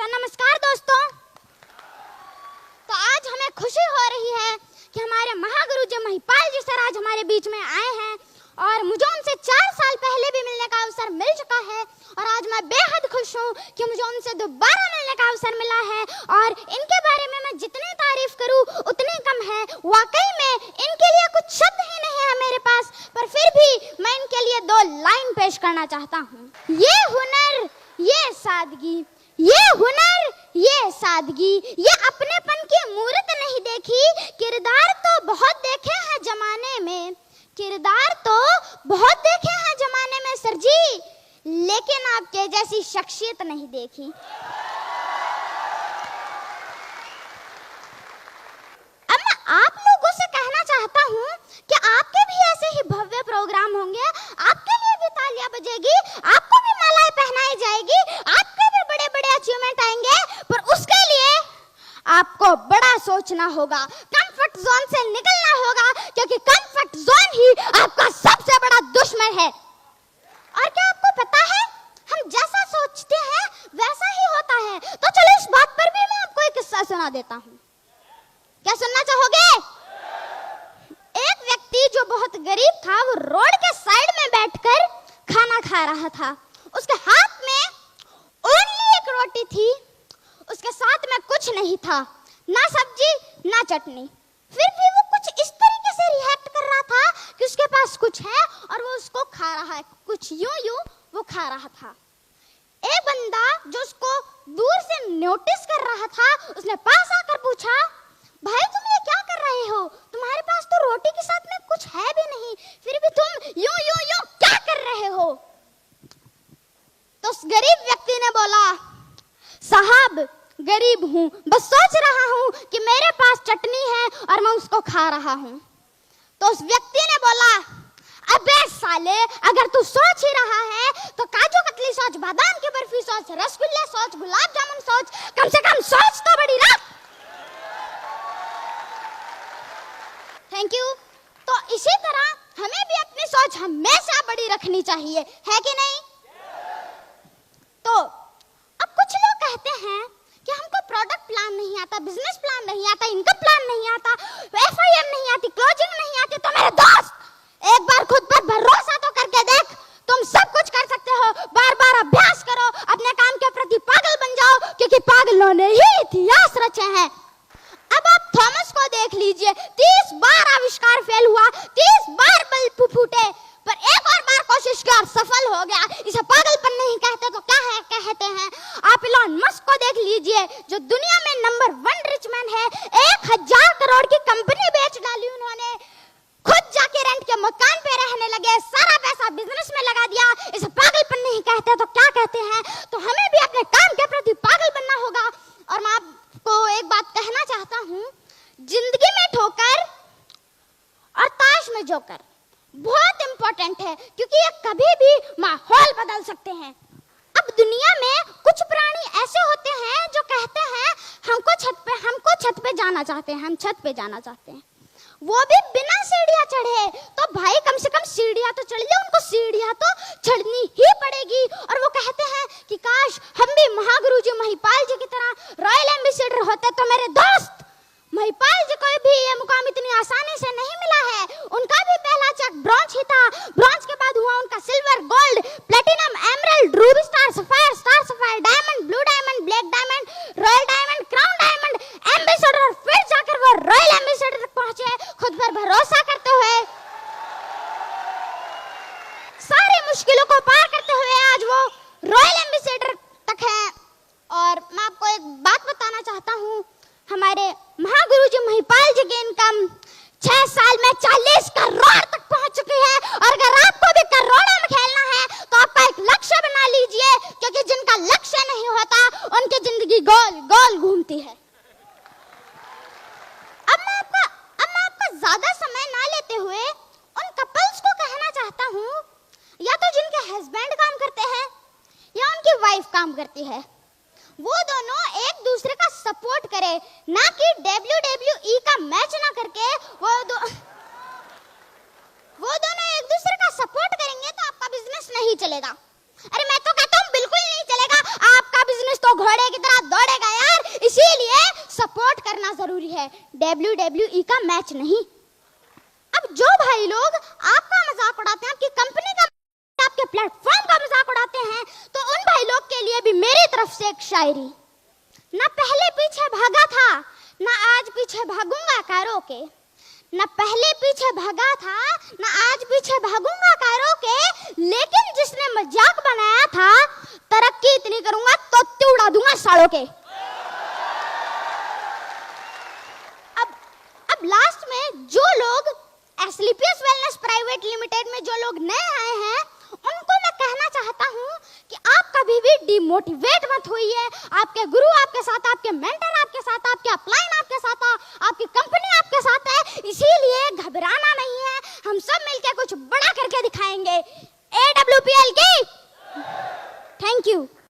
नमस्कार दोस्तों। तो आज हमें खुशी हो रही है कि हमारे महागुरु जी महिपाल जी सर आज हमारे बीच में आए हैं और मुझे उनसे 4 साल पहले भी मिलने का अवसर मिल चुका है और आज मैं बेहद खुश हूँ कि मुझे उनसे दोबारा मिलने का अवसर मिला है और इनके बारे में मैं जितनी तारीफ करूँ उतनी कम है। वाकई में इनके लिए कुछ शब्द ही नहीं है मेरे पास, पर फिर भी मैं इनके लिए 2 लाइन पेश करना चाहता हूँ। ये हुनर, ये सादगी, ये हुनर, ये सादगी, ये अपनेपन की मूरत नहीं देखी, किरदार तो बहुत देखे हैं जमाने में, किरदार तो बहुत देखे हैं जमाने में सर जी, लेकिन आपके जैसी शख्सियत नहीं देखी। अब मैं आप लोगों से कहना चाहता हूँ कि आपके भी ऐसे ही भव्य प्रोग्राम होंगे, आपके लिए भी तालियां बजेगी, आपको भी मालाएं पहनाई जाएगी, आपके भी बड़े बड़े अचीवमेंट आएंगे, पर उसके लिए आपको बड़ा सोचना होगा, कंफर्ट जोन से निकलना होगा, क्योंकि कंफर्ट जोन ही आपका सबसे बड़ा दुश्मन है। और क्या आपको पता है, हम जैसा सोचते हैं वैसा ही होता है। तो चलो इस बात पर भी मैं आपको एक किस्सा सुना देता हूँ। क्या सुनना चाहोगे? एक व्यक्ति जो बहुत गरीब था, वो रोड के साइड में बैठकर खाना खा रहा था। उसके हाथ में ओनली एक रोटी थी, उसके साथ में कुछ नहीं था, ना सब्जी ना चटनी। फिर भी वो कुछ इस तरीके से रिएक्ट कर रहा था कि उसके पास कुछ है और वो उसको खा रहा है, कुछ यूं वो खा रहा था। एक बंदा जो उसको दूर से नोटिस कर रहा था, उसने पास आकर पूछा, भाई तुम ये क्या कर रहे हो? तुम्हारे पास तो रोटी के साथ में कुछ है भी नहीं, फिर भी तुम यूं क्या कर रहे हो? तो उस गरीब व्यक्ति ने बोला, साहब गरीब हूँ, बस सोच रहा हूँ कि मेरे पास चटनी है और मैं उसको खा रहा हूँ। तो उस व्यक्ति ने बोला, अबे साले, अगर तू सोच ही रहा है तो काजू कतली सोच, बादाम की बर्फी सोच, रसगुल्ले सोच, गुलाब जामुन सोच, कम से कम सोच तो बड़ी रख। Thank you. तो इसी तरह हमें भी अपनी सोच हमेशा बड़ी रखनी चाहिए, है कि नहीं? तो अब कुछ लोग कहते हैं कि हमको प्रोडक्ट प्लान नहीं आता, बिजनेस प्लान नहीं आता, इनकम प्लान नहीं आता, FIM नहीं आती, क्लोजिंग नहीं आती। तो मेरे दोस्त, एक बार खुद पर भरोसा तो करके देख, तुम सब कुछ कर सकते हो। बार बार अभ्यास करो, अपने काम के प्रति पागल बन जाओ, क्योंकि पागलों ने ही इतिहास रचे हैं। अब आप थॉमस को देख लीजिए, 30 बार आविष्कार फेल हुआ, 30 बार बल्ब फूटे, पर एक और बार कोशिश की और सफल हो गया। इसे पागलपन नहीं कहते तो क्या है कहते हैं? आप इलॉन मस्क को देख लीजिए, जो दुनिया में नंबर 1 रिच मैन है, 1000 करोड़ की कंपनी बेच डाली उन्होंने, खुद जाके रेंट के मकान पे रहने लगे, सारा पैसा बिजनेस में लगा दिया। इसे पागलपन नहीं कहते तो क्या कहते हैं? तो हमें भी अपने काम के प्रति पागल बनना होगा। और मैं आपको एक बात कहना चाहता हूँ, जिंदगी में ठोकर और ताश में जोकर बहुत इंपॉर्टेंट है, क्योंकि ये कभी भी माहौल बदल सकते हैं। अब दुनिया में कुछ प्राणी ऐसे होते हैं जो कहते हैं हमको छत पे जाना चाहते हैं, हम छत पे जाना चाहते हैं, वो भी बिना सीढ़ियां चढ़े। तो भाई कम से कम सीढ़ियां तो चढ़ ले, उनको सीढ़ियां तो चढ़नी ही पड़ेगी। और वो कहते हैं कि काश हम भी महागुरु जी महिपाल जी की तरह रॉयल एम्बेसडर होते। तो मेरे दोस्त, महिपाल जी को भी ये मुकाम इतनी आसानी से नहीं मिला है। उनका भी पहला चेक ब्रॉन्ज ही था, ब्रॉन्ज के बाद हुआ उनका silver, gold, platinum, emerald, Ruby star sapphire, diamond, blue diamond, black diamond, royal diamond, crown diamond, ambassador, फिर जाकर वो रॉयल एम्बेसडर तक पहुंचे, खुद पर भरोसा करते हुए, सारी मुश्किलों को पार करते हुए आज वो रॉयल एम्बेसडर तक है। और मैं आपको एक बात बताना चाहता हूँ, हमारे महागुरु जी महिपाल जी की इनकम 6 साल में 40 करोड़ तक पहुंच चुकी है। और अगर आपको भी करोड़ों में खेलना है तो आपका एक लक्ष्य बना लीजिए, क्योंकि जिनका लक्ष्य नहीं होता उनकी जिंदगी गोल गोल घूमती है। अब मैं आपका ज्यादा समय ना लेते हुए उन कपल्स को कहना चाहता हूँ, या तो जिनके हस्बैंड काम करते हैं या उनकी वाइफ काम करती है, वो दोनों एक दूसरे का सपोर्ट करे, ना कि WWE का मैच ना करके वो दोनों एक दूसरे का सपोर्ट करेंगे तो आपका बिजनेस नहीं चलेगा। अरे मैं तो कहता हूँ बिल्कुल नहीं चलेगा। आपका बिजनेस तो घोड़े की तरह दौड़ेगा यार, इसीलिए सपोर्ट करना जरूरी है, WWE का मैच नहीं। अब जो भाई लोग आपका मजाक उड़ाते हैं, आपकी कंपनी का, आपके प्लेटफॉर्म का मजाक उड़ाते हैं, तो उन भाई लोग के लिए भी मेरी तरफ से एक शायरी। ना पहले पीछे भागा था, ना आज पीछे भागूंगा कारों के, न पहले पीछे भागा था, न आज पीछे भागूंगा कारों के, लेकिन जिसने मजाक बनाया था, तरक्की इतनी करूंगा तो उड़ा दूंगा सालों के। अब लास्ट में जो लोग एस्क्लेपियस वेलनेस प्राइवेट लिमिटेड में जो लोग नए आए हैं, उनको मैं कहना चाहता हूं कि आप कभी भी डिमोटिवेट मत होइए। आपके गुरु आपके साथ, आपके मेंटर आपके साथ, आपके अपलाइन आपके साथ, आपकी कंपनी आपके साथ है, इसीलिए घबराना नहीं है। हम सब मिलकर कुछ बड़ा करके दिखाएंगे। AWPL की थैंक यू।